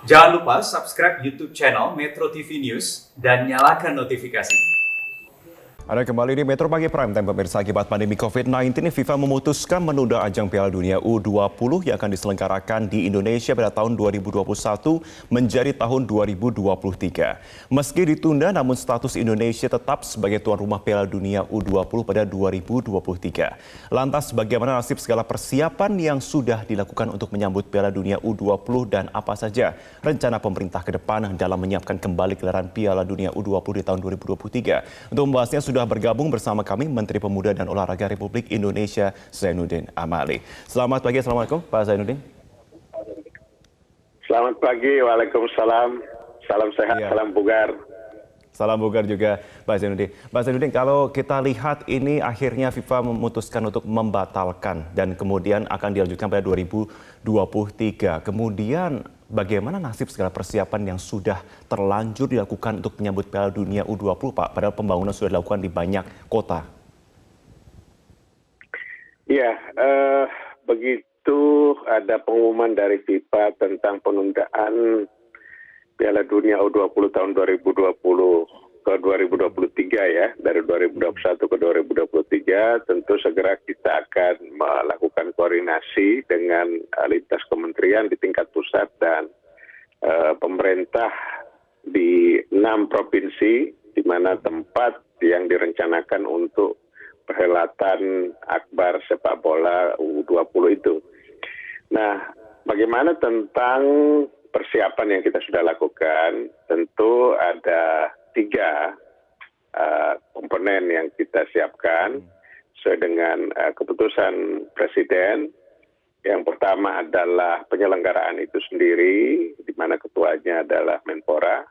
Jangan lupa subscribe YouTube channel Metro TV News dan nyalakan notifikasinya. Anda kembali di Metro Pagi Prime Time, pemirsa. Akibat pandemi COVID-19, FIFA memutuskan menunda ajang Piala Dunia U20 yang akan diselenggarakan di Indonesia pada tahun 2021 menjadi tahun 2023. Meski ditunda, namun status Indonesia tetap sebagai tuan rumah Piala Dunia U20 pada 2023. Lantas, bagaimana nasib segala persiapan yang sudah dilakukan untuk menyambut Piala Dunia U20 dan apa saja rencana pemerintah ke depan dalam menyiapkan kembali gelaran Piala Dunia U20 di tahun 2023? Untuk membahasnya sudah bergabung bersama kami Menteri Pemuda dan Olahraga Republik Indonesia Zainuddin Amali. Selamat pagi, Assalamualaikum Pak Zainuddin. Selamat pagi, Waalaikumsalam. Salam sehat, salam bugar. Salam bugar juga Pak Zainuddin. Pak Zainuddin, kalau kita lihat ini akhirnya FIFA memutuskan untuk membatalkan dan kemudian akan dilanjutkan pada 2023. Kemudian bagaimana nasib segala persiapan yang sudah terlanjur dilakukan untuk menyambut Piala Dunia U20, Pak? Padahal pembangunan sudah dilakukan di banyak kota. Iya, begitu ada pengumuman dari FIFA tentang penundaan Piala Dunia U20 tahun 2020 ke 2023 ya, dari 2021 ke 2023, tentu segera kita akan melakukan koordinasi dengan lintas kementerian di tingkat pusat dan pemerintah di 6 provinsi, di mana tempat yang direncanakan untuk perhelatan akbar sepak bola U20 itu. Nah, bagaimana tentang persiapan yang kita sudah lakukan? Tentu ada 3 komponen yang kita siapkan sesuai dengan keputusan Presiden. Yang pertama adalah penyelenggaraan itu sendiri, di mana ketuanya adalah Menpora.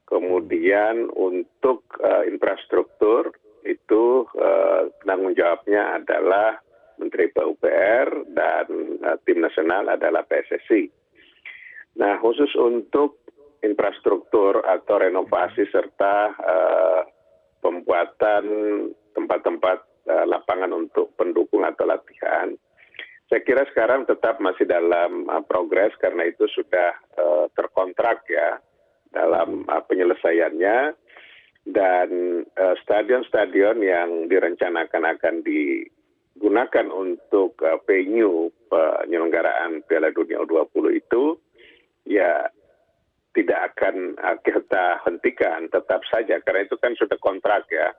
Kemudian untuk infrastruktur itu penanggung jawabnya adalah Menteri PUPR dan tim nasional adalah PSSI. Nah, khusus untuk infrastruktur atau renovasi serta pembuatan tempat-tempat lapangan untuk pendukung atau latihan, saya kira sekarang tetap masih dalam progres karena itu sudah terkontrak ya dalam penyelesaiannya, dan stadion-stadion yang direncanakan akan digunakan untuk venue penyelenggaraan Piala Dunia U20 itu ya tidak akan kita hentikan, tetap saja karena itu kan sudah kontrak ya.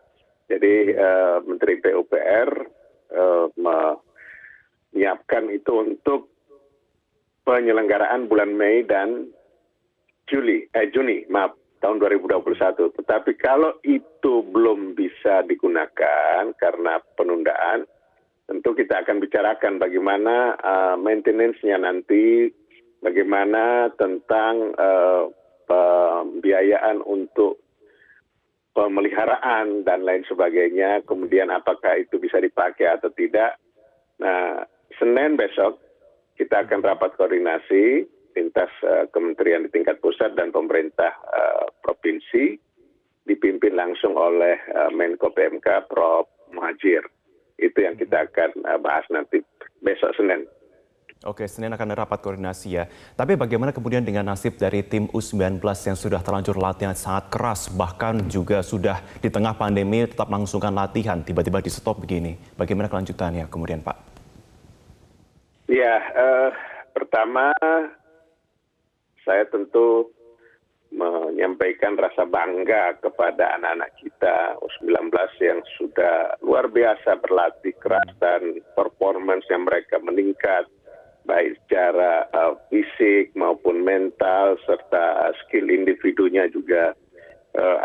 Jadi Menteri PUPR menyiapkan itu untuk penyelenggaraan bulan Mei dan Juni tahun 2021. Tetapi kalau itu belum bisa digunakan karena penundaan, tentu kita akan bicarakan bagaimana maintenance-nya nanti, bagaimana tentang pembiayaan untuk pemeliharaan dan lain sebagainya, kemudian apakah itu bisa dipakai atau tidak. Nah, Senin besok kita akan rapat koordinasi lintas kementerian di tingkat pusat dan pemerintah provinsi, dipimpin langsung oleh Menko PMK Prof. Muhadjir. Itu yang kita akan bahas nanti besok Senin. Oke, Senin akan ada rapat koordinasi ya. Tapi bagaimana kemudian dengan nasib dari tim U19 yang sudah terlanjur latihan sangat keras, bahkan juga sudah di tengah pandemi tetap melangsungkan latihan, tiba-tiba di stop begini. Bagaimana kelanjutannya kemudian, Pak? Ya, pertama saya tentu menyampaikan rasa bangga kepada anak-anak kita U19 yang sudah luar biasa berlatih keras dan performance yang mereka meningkat, baik secara fisik maupun mental, serta skill individunya juga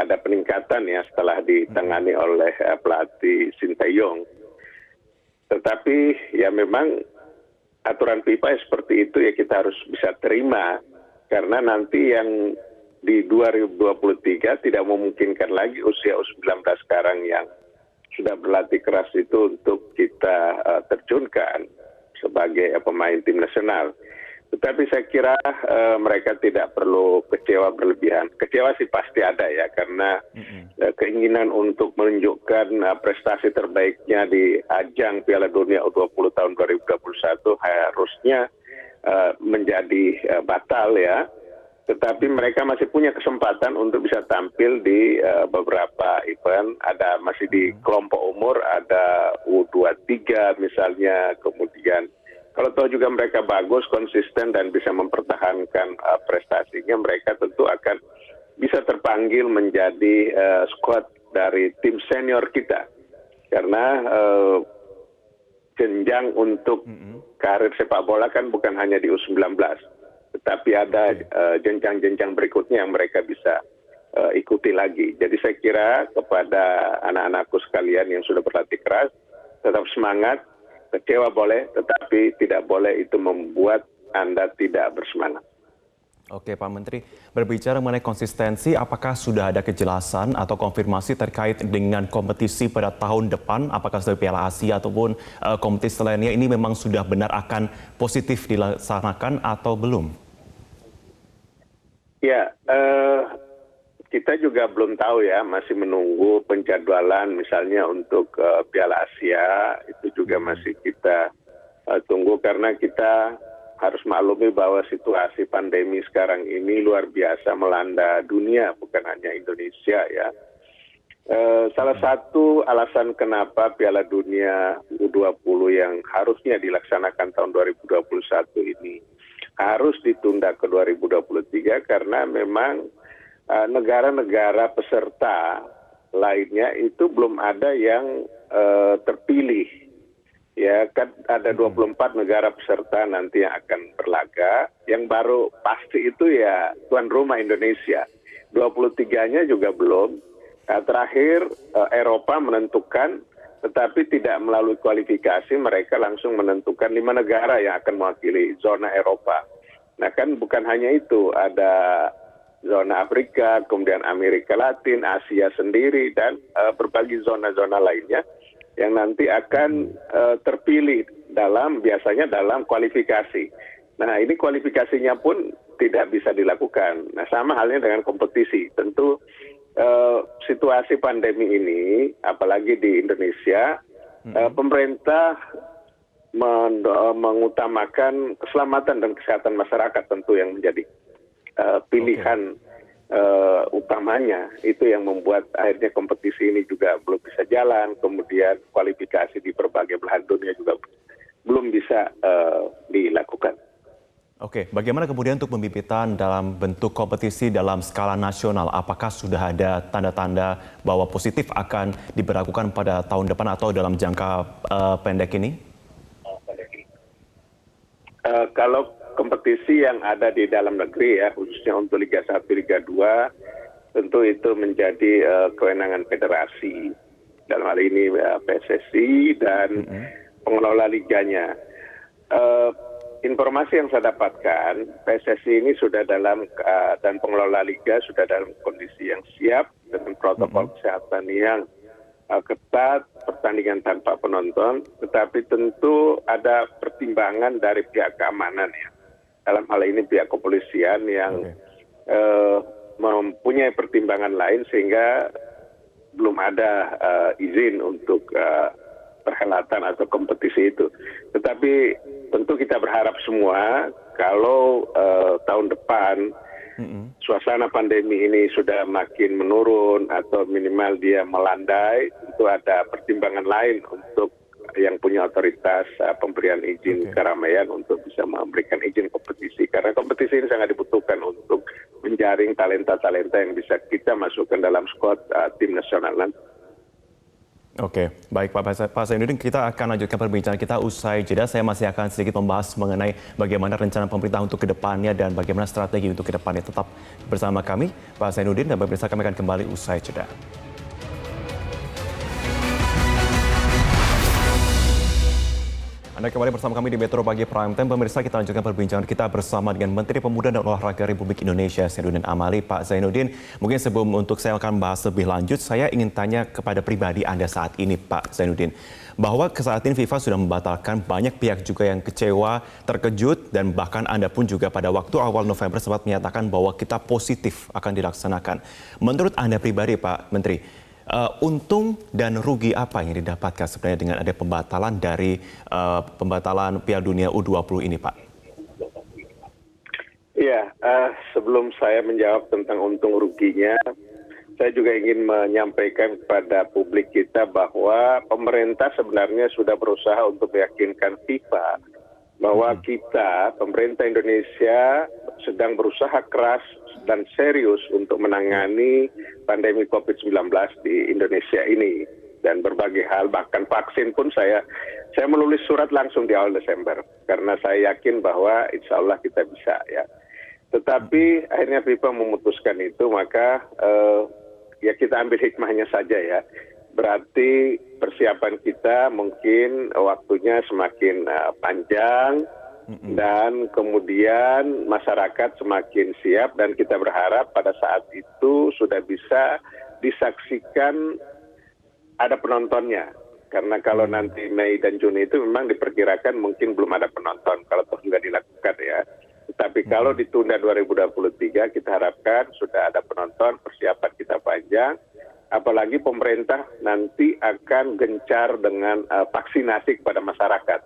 ada peningkatan ya setelah ditangani oleh pelatih Sintayong. Tetapi ya memang aturan FIFA seperti itu ya, kita harus bisa terima karena nanti yang di 2023 tidak memungkinkan lagi usia U19 sekarang yang sudah berlatih keras itu untuk kita terjunkan sebagai pemain tim nasional. Tetapi saya kira mereka tidak perlu kecewa berlebihan. Kecewa sih pasti ada ya, karena keinginan untuk menunjukkan prestasi terbaiknya di ajang Piala Dunia U20 tahun 2021 harusnya menjadi batal ya. tetapi mereka masih punya kesempatan untuk bisa tampil di beberapa event. Ada masih di kelompok umur, ada U23 misalnya, kemudian kalau tahu juga mereka bagus, konsisten, dan bisa mempertahankan prestasinya, mereka tentu akan bisa terpanggil menjadi skuad dari tim senior kita. Karena jenjang untuk karir sepak bola kan bukan hanya di U19, tetapi ada jenjang-jenjang berikutnya yang mereka bisa ikuti lagi. Jadi saya kira kepada anak-anakku sekalian yang sudah berlatih keras, tetap semangat. Kecewa boleh, tetapi tidak boleh itu membuat Anda tidak bersemangat. Oke Pak Menteri, berbicara mengenai konsistensi, apakah sudah ada kejelasan atau konfirmasi terkait dengan kompetisi pada tahun depan, apakah sudah Piala Asia ataupun kompetisi lainnya ini memang sudah benar akan positif dilaksanakan atau belum? Ya, kita juga belum tahu ya, masih menunggu penjadwalan misalnya untuk Piala Asia, itu juga masih kita tunggu karena kita harus maklumi bahwa situasi pandemi sekarang ini luar biasa melanda dunia, bukan hanya Indonesia ya. Salah satu alasan kenapa Piala Dunia U20 yang harusnya dilaksanakan tahun 2021 ini harus ditunda ke 2023 karena memang negara-negara peserta lainnya itu belum ada yang terpilih. Ya, kan ada 24 negara peserta nanti yang akan berlaga. Yang baru pasti itu ya tuan rumah Indonesia. 23-nya juga belum. Nah, terakhir Eropa menentukan, tetapi tidak melalui kualifikasi, mereka langsung menentukan 5 negara yang akan mewakili zona Eropa. Nah kan bukan hanya itu, ada zona Afrika, kemudian Amerika Latin, Asia sendiri, dan berbagai zona-zona lainnya yang nanti akan terpilih biasanya dalam kualifikasi. Nah ini kualifikasinya pun tidak bisa dilakukan. Nah sama halnya dengan kompetisi. Tentu situasi pandemi ini, apalagi di Indonesia, pemerintah mengutamakan keselamatan dan kesehatan masyarakat tentu yang menjadi pilihan utamanya. Itu yang membuat akhirnya kompetisi ini juga belum bisa jalan, kemudian kualifikasi di berbagai belahan dunia juga belum bisa dilakukan. Oke, bagaimana kemudian untuk pembibitan dalam bentuk kompetisi dalam skala nasional? Apakah sudah ada tanda-tanda bahwa positif akan diberlakukan pada tahun depan atau dalam jangka pendek ini? Kalau kompetisi yang ada di dalam negeri ya, khususnya untuk Liga 1, Liga 2, tentu itu menjadi kewenangan federasi. Dalam hal ini PSSI dan pengelola liganya. Informasi yang saya dapatkan, PSSI ini sudah dan pengelola liga sudah dalam kondisi yang siap dengan protokol kesehatan yang ketat, pertandingan tanpa penonton, tetapi tentu ada pertimbangan dari pihak keamanan ya. Dalam hal ini pihak kepolisian yang mempunyai pertimbangan lain sehingga belum ada izin untuk perhelatan atau kompetisi itu. Tetapi tentu kita berharap semua kalau tahun depan suasana pandemi ini sudah makin menurun atau minimal dia melandai, tentu ada pertimbangan lain untuk yang punya otoritas pemberian izin keramaian untuk bisa memberikan izin kompetisi. Karena kompetisi ini sangat dibutuhkan untuk menjaring talenta-talenta yang bisa kita masukkan dalam skuad tim nasional nanti. Oke, baik Pak Zainuddin, kita akan lanjutkan perbincangan kita usai jeda. Saya masih akan sedikit membahas mengenai bagaimana rencana pemerintah untuk kedepannya dan bagaimana strategi untuk kedepannya. Tetap bersama kami, Pak Zainuddin, dan pemirsa kami akan kembali usai jeda. Anda kembali bersama kami di Metro Pagi Prime Time. Pemirsa, kita lanjutkan perbincangan kita bersama dengan Menteri Pemuda dan Olahraga Republik Indonesia, Zainuddin Amali. Pak Zainuddin, mungkin sebelum saya akan bahas lebih lanjut, saya ingin tanya kepada pribadi Anda saat ini, Pak Zainuddin. Bahwa saat ini FIFA sudah membatalkan, banyak pihak juga yang kecewa, terkejut, dan bahkan Anda pun juga pada waktu awal November sempat menyatakan bahwa kita positif akan dilaksanakan. Menurut Anda pribadi, Pak Menteri, untung dan rugi apa yang didapatkan sebenarnya dengan ada pembatalan dari pembatalan Piala Dunia U20 ini, Pak? Ya, sebelum saya menjawab tentang untung ruginya, saya juga ingin menyampaikan kepada publik kita bahwa pemerintah sebenarnya sudah berusaha untuk meyakinkan FIFA bahwa kita, pemerintah Indonesia, sedang berusaha keras dan serius untuk menangani pandemi COVID-19 di Indonesia ini. Dan berbagai hal, bahkan vaksin pun saya menulis surat langsung di awal Desember. Karena saya yakin bahwa insya Allah kita bisa ya. Tetapi akhirnya FIFA memutuskan itu, maka ya kita ambil hikmahnya saja ya. Berarti persiapan kita mungkin waktunya semakin panjang dan kemudian masyarakat semakin siap dan kita berharap pada saat itu sudah bisa disaksikan ada penontonnya. Karena kalau nanti Mei dan Juni itu memang diperkirakan mungkin belum ada penonton kalau toh juga dilakukan ya. Tetapi kalau ditunda 2023 kita harapkan sudah ada penonton, persiapan kita panjang. Apalagi pemerintah nanti akan gencar dengan vaksinasi kepada masyarakat.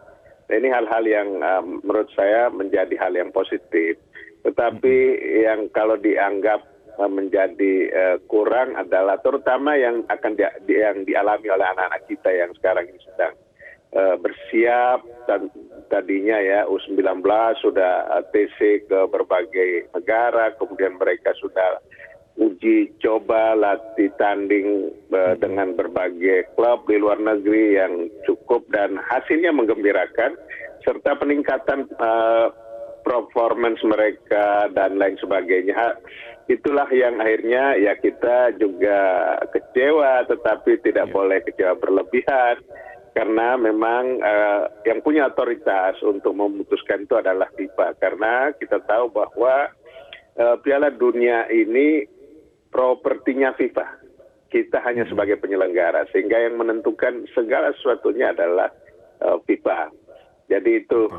Nah, ini hal-hal yang menurut saya menjadi hal yang positif. Tetapi yang kalau dianggap menjadi kurang adalah terutama yang akan yang dialami oleh anak-anak kita yang sekarang ini sedang bersiap dan tadinya ya U19 sudah TC ke berbagai negara, kemudian mereka sudah uji coba latih tanding dengan berbagai klub di luar negeri yang cukup dan hasilnya menggembirakan serta peningkatan performance mereka dan lain sebagainya. Itulah yang akhirnya ya kita juga kecewa, tetapi tidak boleh kecewa berlebihan karena memang yang punya otoritas untuk memutuskan itu adalah FIFA, karena kita tahu bahwa Piala Dunia ini propertinya FIFA. Kita hanya sebagai penyelenggara, sehingga yang menentukan segala sesuatunya adalah FIFA. Jadi itu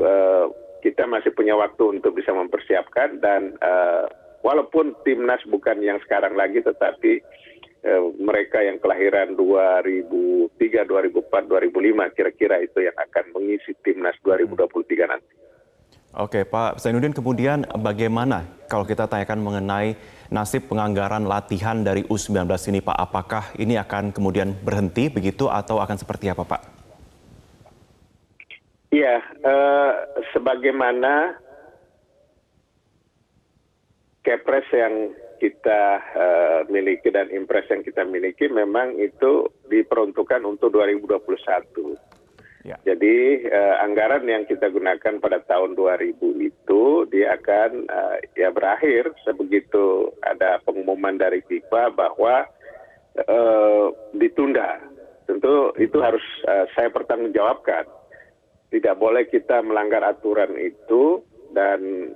kita masih punya waktu untuk bisa mempersiapkan dan walaupun timnas bukan yang sekarang lagi, tetapi mereka yang kelahiran 2003, 2004, 2005 kira-kira itu yang akan mengisi timnas 2023 nanti. Oke, Pak Zainuddin, kemudian bagaimana kalau kita tanyakan mengenai nasib penganggaran latihan dari U19 ini, Pak? Apakah ini akan kemudian berhenti begitu atau akan seperti apa, Pak? Iya, sebagaimana Kepres yang kita miliki dan Impres yang kita miliki memang itu diperuntukkan untuk 2021. Ya. Jadi anggaran yang kita gunakan pada tahun 2000 itu dia akan ya berakhir sebegitu ada pengumuman dari FIFA bahwa ditunda. Tentu itu harus saya pertanggungjawabkan. Tidak boleh kita melanggar aturan itu dan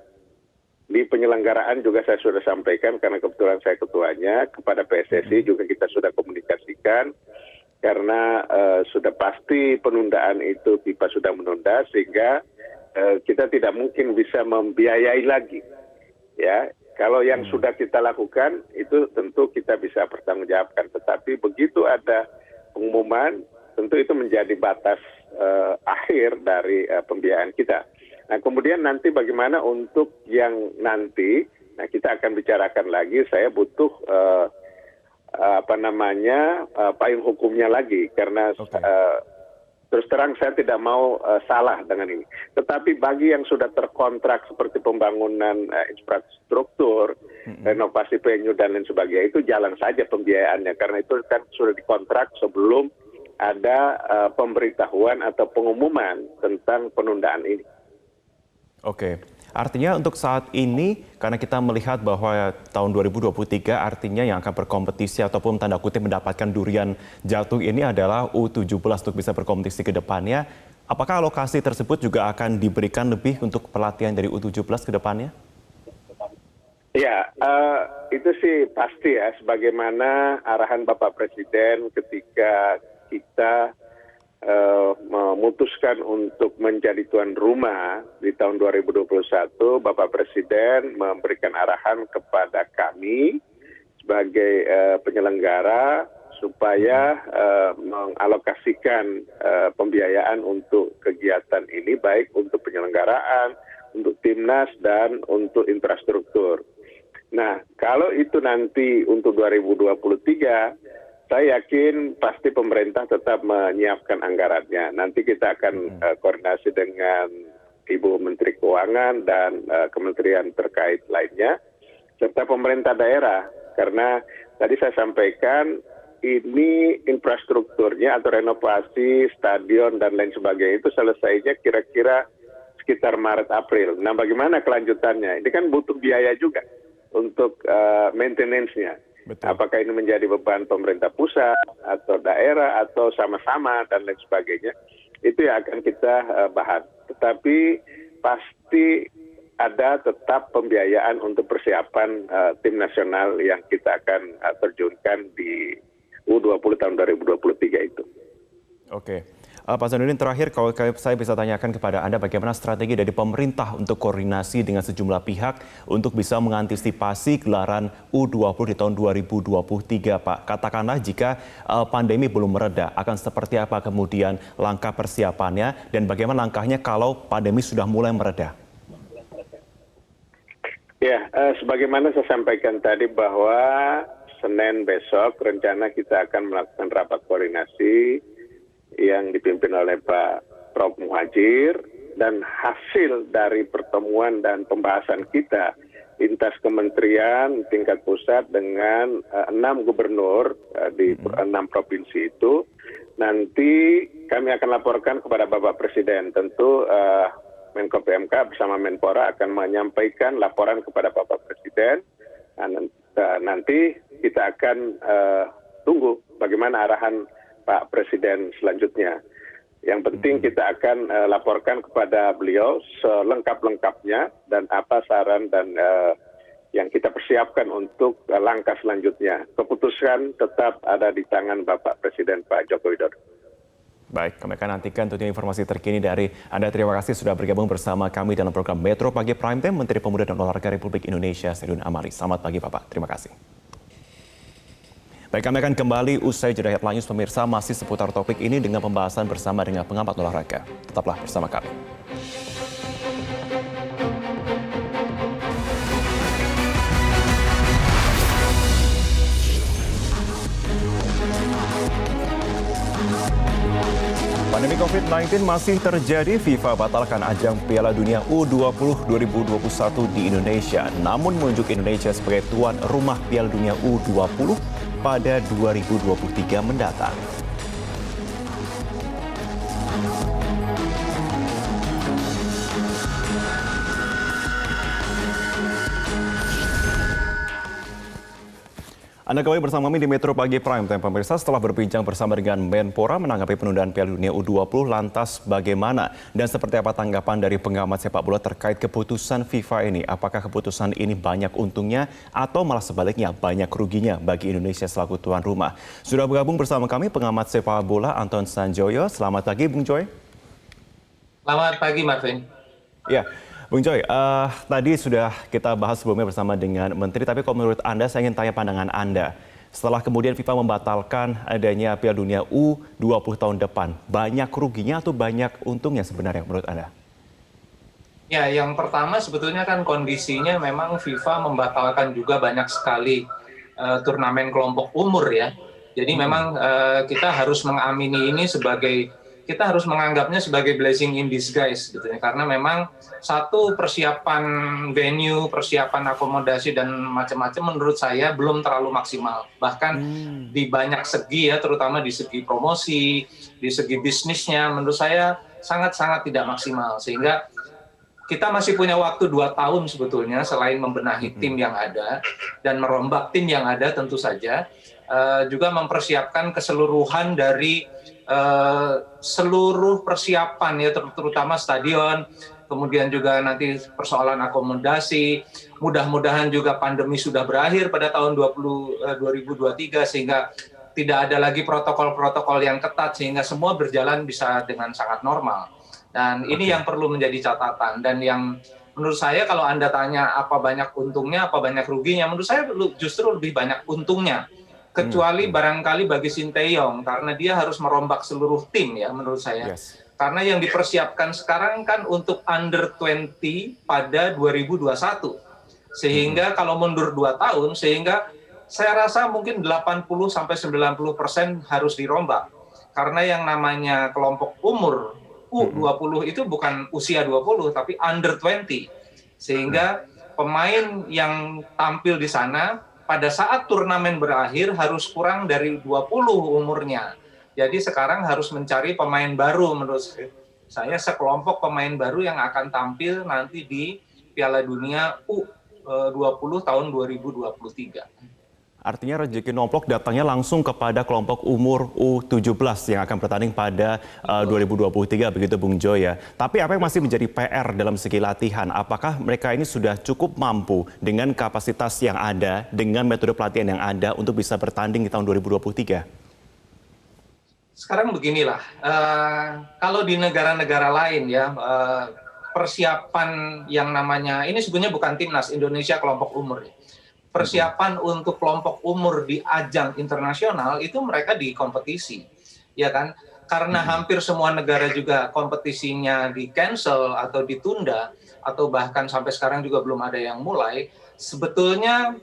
di penyelenggaraan juga saya sudah sampaikan karena kebetulan saya ketuanya kepada PSSI juga kita sudah komunikasikan. Karena sudah pasti penundaan itu FIFA sudah menunda sehingga kita tidak mungkin bisa membiayai lagi. Ya, kalau yang sudah kita lakukan itu tentu kita bisa pertanggungjawabkan. Tetapi begitu ada pengumuman, tentu itu menjadi batas akhir dari pembiayaan kita. Nah, kemudian nanti bagaimana untuk yang nanti? Nah, kita akan bicarakan lagi. Saya butuh payung hukumnya lagi karena terus terang saya tidak mau salah dengan ini. Tetapi bagi yang sudah terkontrak seperti pembangunan infrastruktur, renovasi venue dan lain sebagainya itu jalan saja pembiayaannya karena itu kan sudah dikontrak sebelum ada pemberitahuan atau pengumuman tentang penundaan ini. Oke. Artinya untuk saat ini, karena kita melihat bahwa tahun 2023 artinya yang akan berkompetisi ataupun tanda kutip mendapatkan durian jatuh ini adalah U17 untuk bisa berkompetisi ke depannya. Apakah alokasi tersebut juga akan diberikan lebih untuk pelatihan dari U17 ke depannya? Ya, itu sih pasti ya, sebagaimana arahan Bapak Presiden ketika kita memutuskan untuk menjadi tuan rumah di tahun 2021, Bapak Presiden memberikan arahan kepada kami sebagai penyelenggara supaya mengalokasikan pembiayaan untuk kegiatan ini, baik untuk penyelenggaraan, untuk timnas dan untuk infrastruktur. Nah, kalau itu nanti untuk 2023, saya yakin pasti pemerintah tetap menyiapkan anggarannya. Nanti kita akan koordinasi dengan Ibu Menteri Keuangan dan kementerian terkait lainnya, serta pemerintah daerah. Karena tadi saya sampaikan, ini infrastrukturnya atau renovasi stadion dan lain sebagainya itu selesainya kira-kira sekitar Maret-April. Nah, bagaimana kelanjutannya? Ini kan butuh biaya juga untuk maintenance-nya. Betul. Apakah ini menjadi beban pemerintah pusat atau daerah atau sama-sama dan lain sebagainya. Itu yang akan kita bahas. Tetapi pasti ada tetap pembiayaan untuk persiapan tim nasional yang kita akan terjunkan di U20 tahun 2023 itu. Oke. Pak Zainuddin, terakhir kalau saya bisa tanyakan kepada Anda bagaimana strategi dari pemerintah untuk koordinasi dengan sejumlah pihak untuk bisa mengantisipasi gelaran U20 di tahun 2023, Pak. Katakanlah jika pandemi belum mereda, akan seperti apa kemudian langkah persiapannya dan bagaimana langkahnya kalau pandemi sudah mulai mereda? Ya, sebagaimana saya sampaikan tadi bahwa Senin besok rencana kita akan melakukan rapat koordinasi yang dipimpin oleh Pak Prof. Muhadjir, dan hasil dari pertemuan dan pembahasan kita lintas kementerian tingkat pusat dengan 6 gubernur di 6 provinsi itu, nanti kami akan laporkan kepada Bapak Presiden. Tentu Menko PMK bersama Menpora akan menyampaikan laporan kepada Bapak Presiden. Nanti kita akan tunggu bagaimana arahan Pak Presiden selanjutnya. Yang penting kita akan laporkan kepada beliau selengkap-lengkapnya dan apa saran dan yang kita persiapkan untuk langkah selanjutnya. Keputusan tetap ada di tangan Bapak Presiden Pak Joko Widodo. Baik, kami akan nantikan tentunya informasi terkini dari Anda. Terima kasih sudah bergabung bersama kami dalam program Metro Pagi Prime Time, Menteri Pemuda dan Olahraga Republik Indonesia, Zainuddin Amali. Selamat pagi, Bapak. Terima kasih. Baik, kami akan kembali usai jeda headline news, pemirsa, masih seputar topik ini dengan pembahasan bersama dengan pengamat olahraga. Tetaplah bersama kami. Pandemi COVID-19 masih terjadi. FIFA batalkan ajang Piala Dunia U20 2021 di Indonesia, namun menunjuk Indonesia sebagai tuan rumah Piala Dunia U20 pada 2023 mendatang. Anda kembali bersama kami di Metro Pagi Prime Time, pemirsa. Setelah berbincang bersama dengan Menpora menanggapi penundaan Piala Dunia U20, lantas bagaimana dan seperti apa tanggapan dari pengamat sepak bola terkait keputusan FIFA ini? Apakah keputusan ini banyak untungnya atau malah sebaliknya banyak ruginya bagi Indonesia selaku tuan rumah? Sudah bergabung bersama kami pengamat sepak bola Anton Sanjoyo. Selamat pagi, Bung Joy. Selamat pagi, Marvin. Ya. Bung Joy, tadi sudah kita bahas sebelumnya bersama dengan Menteri, tapi kalau menurut Anda, saya ingin tanya pandangan Anda. Setelah kemudian FIFA membatalkan adanya Piala Dunia U20 tahun depan, banyak ruginya atau banyak untungnya sebenarnya menurut Anda? Ya, yang pertama sebetulnya kan kondisinya memang FIFA membatalkan juga banyak sekali turnamen kelompok umur ya. Jadi memang kita harus mengamini ini kita harus menganggapnya sebagai blessing in disguise gitu ya, karena memang satu persiapan venue, persiapan akomodasi dan macam-macam menurut saya belum terlalu maksimal. Bahkan di banyak segi ya, terutama di segi promosi, di segi bisnisnya menurut saya sangat-sangat tidak maksimal. Sehingga kita masih punya waktu 2 tahun sebetulnya selain membenahi tim yang ada dan merombak tim yang ada tentu saja, juga mempersiapkan keseluruhan dari seluruh persiapan ya, terutama stadion, kemudian juga nanti persoalan akomodasi. Mudah-mudahan juga pandemi sudah berakhir pada tahun 2023 sehingga tidak ada lagi protokol-protokol yang ketat sehingga semua berjalan bisa dengan sangat normal. Dan ini yang perlu menjadi catatan, dan yang menurut saya kalau Anda tanya apa banyak untungnya, apa banyak ruginya, menurut saya justru lebih banyak untungnya. Kecuali barangkali bagi Sinteyong, karena dia harus merombak seluruh tim ya menurut saya. Yes. Karena yang dipersiapkan sekarang kan untuk under 20 pada 2021. Sehingga kalau mundur 2 tahun, sehingga saya rasa mungkin 80-90% harus dirombak. Karena yang namanya kelompok umur U20 itu bukan usia 20, tapi under 20. Sehingga pemain yang tampil di sana pada saat turnamen berakhir harus kurang dari 20 umurnya. Jadi sekarang harus mencari pemain baru menurut saya, sekelompok pemain baru yang akan tampil nanti di Piala Dunia U20 tahun 2023. Artinya rezeki nomplok datangnya langsung kepada kelompok umur U17 yang akan bertanding pada 2023 begitu Bung Joy ya. Tapi apa yang masih menjadi PR dalam segi latihan? Apakah mereka ini sudah cukup mampu dengan kapasitas yang ada, dengan metode pelatihan yang ada untuk bisa bertanding di tahun 2023? Sekarang beginilah, kalau di negara-negara lain ya, persiapan yang namanya, ini sebenarnya bukan timnas Indonesia kelompok umur ya. Persiapan untuk kelompok umur di ajang internasional itu mereka di kompetisi, ya kan? Karena hampir semua negara juga kompetisinya di cancel atau ditunda, atau bahkan sampai sekarang juga belum ada yang mulai, sebetulnya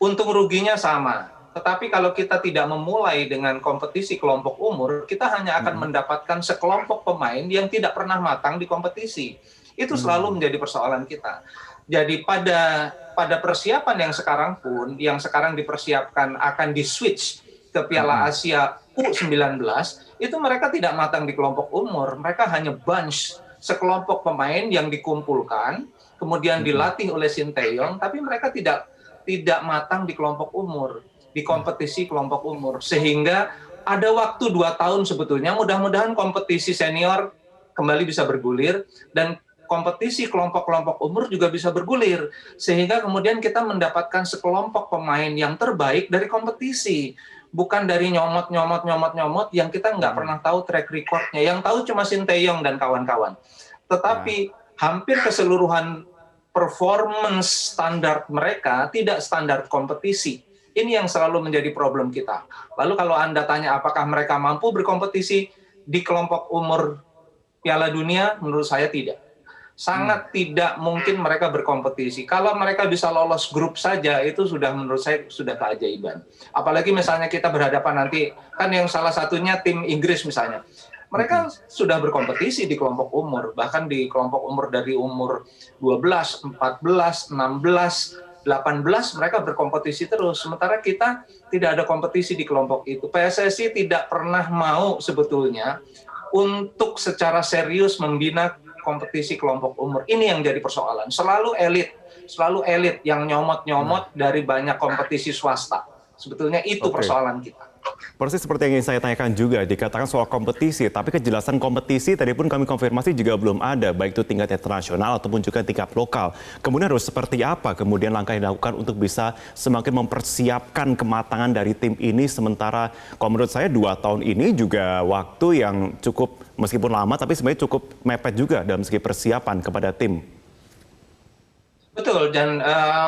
untung ruginya sama. Tetapi kalau kita tidak memulai dengan kompetisi kelompok umur, kita hanya akan mendapatkan sekelompok pemain yang tidak pernah matang di kompetisi. Itu selalu menjadi persoalan kita. Jadi pada persiapan yang sekarang pun, yang sekarang dipersiapkan akan di-switch ke Piala Asia U19, itu mereka tidak matang di kelompok umur. Mereka hanya bunch, sekelompok pemain yang dikumpulkan, kemudian dilatih oleh Sinteyong, tapi mereka tidak matang di kelompok umur, di kompetisi kelompok umur. Sehingga ada waktu 2 tahun sebetulnya, mudah-mudahan kompetisi senior kembali bisa bergulir, dan kompetisi kelompok-kelompok umur juga bisa bergulir, sehingga kemudian kita mendapatkan sekelompok pemain yang terbaik dari kompetisi, bukan dari nyomot yang kita nggak pernah tahu track recordnya, yang tahu cuma Sinteyong dan kawan-kawan. Tetapi hampir keseluruhan performance standar mereka tidak standar kompetisi. Ini yang selalu menjadi problem kita. Lalu kalau Anda tanya apakah mereka mampu berkompetisi di kelompok umur Piala Dunia, menurut saya tidak. Sangat tidak mungkin mereka berkompetisi. Kalau mereka bisa lolos grup saja, itu sudah menurut saya sudah keajaiban. Apalagi misalnya kita berhadapan nanti, kan yang salah satunya tim Inggris misalnya. Mereka sudah berkompetisi di kelompok umur, bahkan di kelompok umur dari umur 12, 14, 16, 18 mereka berkompetisi terus. Sementara kita tidak ada kompetisi di kelompok itu. PSSI tidak pernah mau sebetulnya untuk secara serius membina kompetisi kelompok umur. Ini yang jadi persoalan. Selalu elit yang nyomot-nyomot dari banyak kompetisi swasta. Sebetulnya itu persoalan kita. Persis seperti yang ingin saya tanyakan juga, dikatakan soal kompetisi, tapi kejelasan kompetisi tadi pun kami konfirmasi juga belum ada, baik itu tingkat internasional ataupun juga tingkat lokal. Kemudian harus seperti apa kemudian langkah yang dilakukan untuk bisa semakin mempersiapkan kematangan dari tim ini, sementara kalau menurut saya 2 tahun ini juga waktu yang cukup, meskipun lama, tapi sebenarnya cukup mepet juga dalam segi persiapan kepada tim. Betul, dan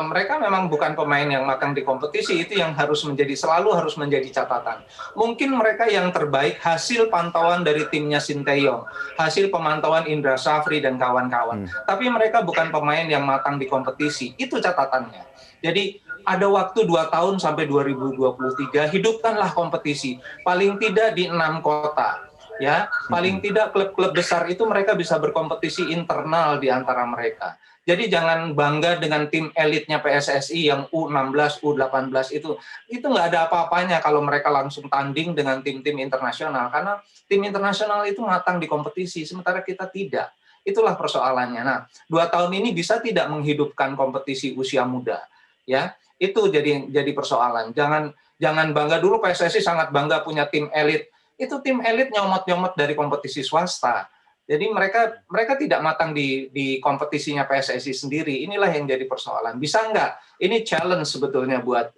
mereka memang bukan pemain yang matang di kompetisi, itu yang selalu harus menjadi catatan. Mungkin mereka yang terbaik hasil pantauan dari timnya Sinteyong, hasil pemantauan Indra Safri dan kawan-kawan. Tapi mereka bukan pemain yang matang di kompetisi, itu catatannya. Jadi ada waktu 2 tahun sampai 2023, hidupkanlah kompetisi, paling tidak di 6 kota. Ya, paling tidak klub-klub besar itu mereka bisa berkompetisi internal di antara mereka. Jadi jangan bangga dengan tim elitnya PSSI yang U16, U18 itu nggak ada apa-apanya kalau mereka langsung tanding dengan tim-tim internasional, karena tim internasional itu matang di kompetisi, sementara kita tidak. Itulah persoalannya. Nah, 2 tahun ini bisa tidak menghidupkan kompetisi usia muda, ya itu jadi persoalan. Jangan bangga dulu PSSI sangat bangga punya tim elit. Itu tim elit nyomot-nyomot dari kompetisi swasta. Jadi mereka tidak matang di kompetisinya PSSI sendiri. Inilah yang jadi persoalan. Bisa enggak? Ini challenge sebetulnya buat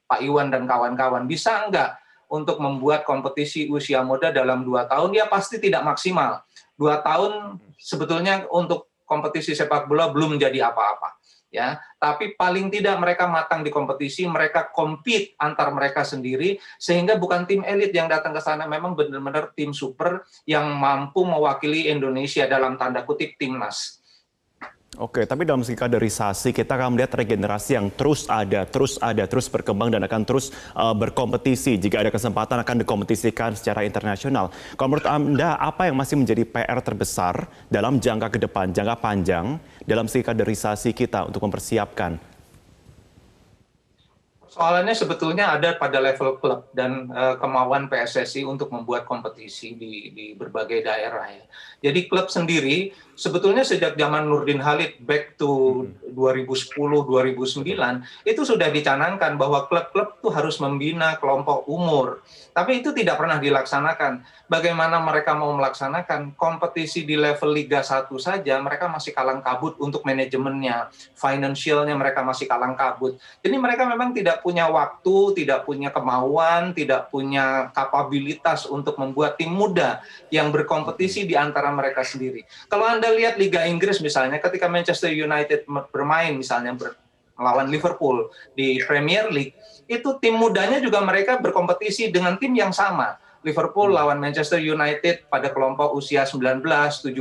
Pak Iwan dan kawan-kawan. Bisa enggak untuk membuat kompetisi usia muda dalam 2 tahun? Ya pasti tidak maksimal. 2 tahun sebetulnya untuk kompetisi sepak bola belum menjadi apa-apa. ya, tapi paling tidak mereka matang di kompetisi, mereka compete antar mereka sendiri, sehingga bukan tim elit yang datang ke sana, memang benar-benar tim super yang mampu mewakili Indonesia dalam tanda kutip timnas. Oke, tapi dalam segi kaderisasi kita akan melihat regenerasi yang terus ada, terus berkembang dan akan terus berkompetisi. Jika ada kesempatan akan dikompetisikan secara internasional. Kalau menurut Anda, apa yang masih menjadi PR terbesar dalam jangka ke depan, jangka panjang, dalam segi kaderisasi kita untuk mempersiapkan? Soalannya sebetulnya ada pada level klub dan kemauan PSSI untuk membuat kompetisi di berbagai daerah ya. Jadi klub sendiri sebetulnya sejak zaman Nurdin Halid back to 2010-2009 itu sudah dicanangkan bahwa klub-klub itu harus membina kelompok umur. Tapi itu tidak pernah dilaksanakan. Bagaimana mereka mau melaksanakan kompetisi di level Liga 1 saja, mereka masih kalang kabut untuk manajemennya, financialnya mereka masih kalang kabut. Jadi mereka memang tidak punya waktu, tidak punya kemauan, tidak punya kapabilitas untuk membuat tim muda yang berkompetisi di antara mereka sendiri. Kalau Anda lihat Liga Inggris misalnya, ketika Manchester United bermain misalnya melawan Liverpool di Premier League, itu tim mudanya juga mereka berkompetisi dengan tim yang sama. Liverpool lawan Manchester United pada kelompok usia 19, 17,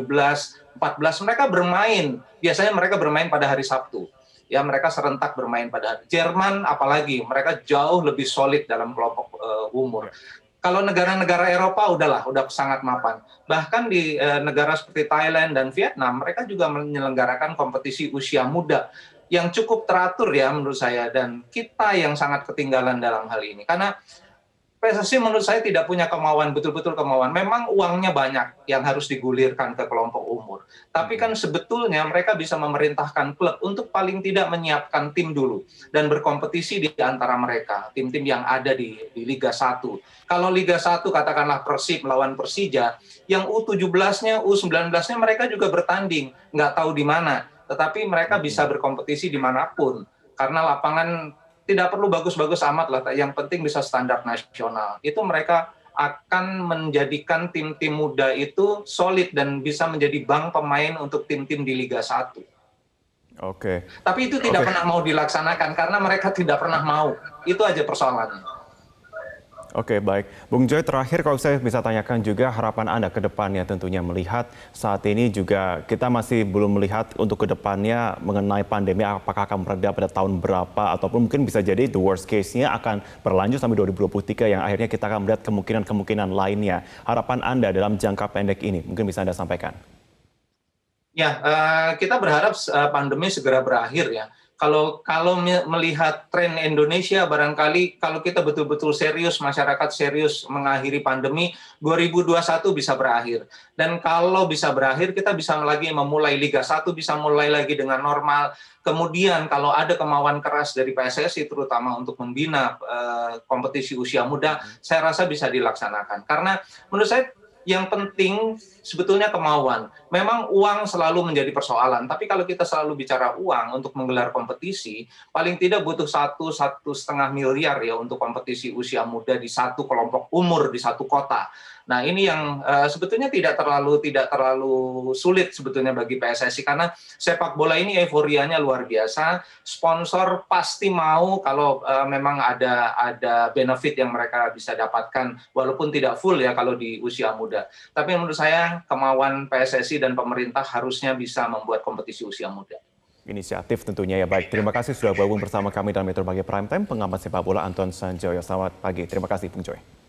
14, mereka bermain. Biasanya mereka bermain pada hari Sabtu. Ya, mereka serentak bermain pada hari. Jerman apalagi, mereka jauh lebih solid dalam kelompok umur. Kalau negara-negara Eropa udah sangat mapan. Bahkan di negara seperti Thailand dan Vietnam, mereka juga menyelenggarakan kompetisi usia muda yang cukup teratur ya menurut saya, dan kita yang sangat ketinggalan dalam hal ini. Karena PSSI menurut saya tidak punya kemauan, betul-betul kemauan. Memang uangnya banyak yang harus digulirkan ke kelompok umur. Tapi kan sebetulnya mereka bisa memerintahkan klub untuk paling tidak menyiapkan tim dulu dan berkompetisi di antara mereka, tim-tim yang ada di Liga 1. Kalau Liga 1 katakanlah Persib melawan Persija, yang U17-nya, U19-nya mereka juga bertanding, nggak tahu di mana. Tetapi mereka bisa berkompetisi dimanapun. Karena lapangan tidak perlu bagus-bagus amat lah, yang penting bisa standar nasional. Itu mereka akan menjadikan tim-tim muda itu solid dan bisa menjadi bank pemain untuk tim-tim di Liga 1. Oke. Tapi itu tidak pernah mau dilaksanakan karena mereka tidak pernah mau. Itu aja persoalannya. Oke, baik. Bung Joy, terakhir kalau saya bisa tanyakan juga harapan Anda ke depannya, tentunya melihat saat ini juga kita masih belum melihat untuk ke depannya mengenai pandemi apakah akan mereda pada tahun berapa, ataupun mungkin bisa jadi the worst case-nya akan berlanjut sampai 2023 yang akhirnya kita akan melihat kemungkinan-kemungkinan lainnya. Harapan Anda dalam jangka pendek ini mungkin bisa Anda sampaikan. Ya, kita berharap pandemi segera berakhir ya. Kalau melihat tren Indonesia, barangkali kalau kita betul-betul serius, masyarakat serius mengakhiri pandemi, 2021 bisa berakhir. Dan kalau bisa berakhir, kita bisa lagi memulai Liga 1, bisa mulai lagi dengan normal. Kemudian kalau ada kemauan keras dari PSSI, terutama untuk membina kompetisi usia muda, saya rasa bisa dilaksanakan. Karena menurut saya, yang penting sebetulnya kemauan. Memang uang selalu menjadi persoalan, tapi kalau kita selalu bicara uang untuk menggelar kompetisi, paling tidak butuh 1,5 miliar ya untuk kompetisi usia muda di satu kelompok umur di satu kota. Nah, ini yang sebetulnya tidak terlalu sulit sebetulnya bagi PSSI, karena sepak bola ini euforianya luar biasa. Sponsor pasti mau kalau memang ada benefit yang mereka bisa dapatkan, walaupun tidak full ya kalau di usia muda. Tapi menurut saya kemauan PSSI dan pemerintah harusnya bisa membuat kompetisi usia muda. Inisiatif tentunya ya. Baik, terima kasih sudah bergabung bersama kami dalam Metro Pagi Prime Time, pengamat sepak bola Anton Sanjoyo. Selamat pagi, terima kasih Bung Joy.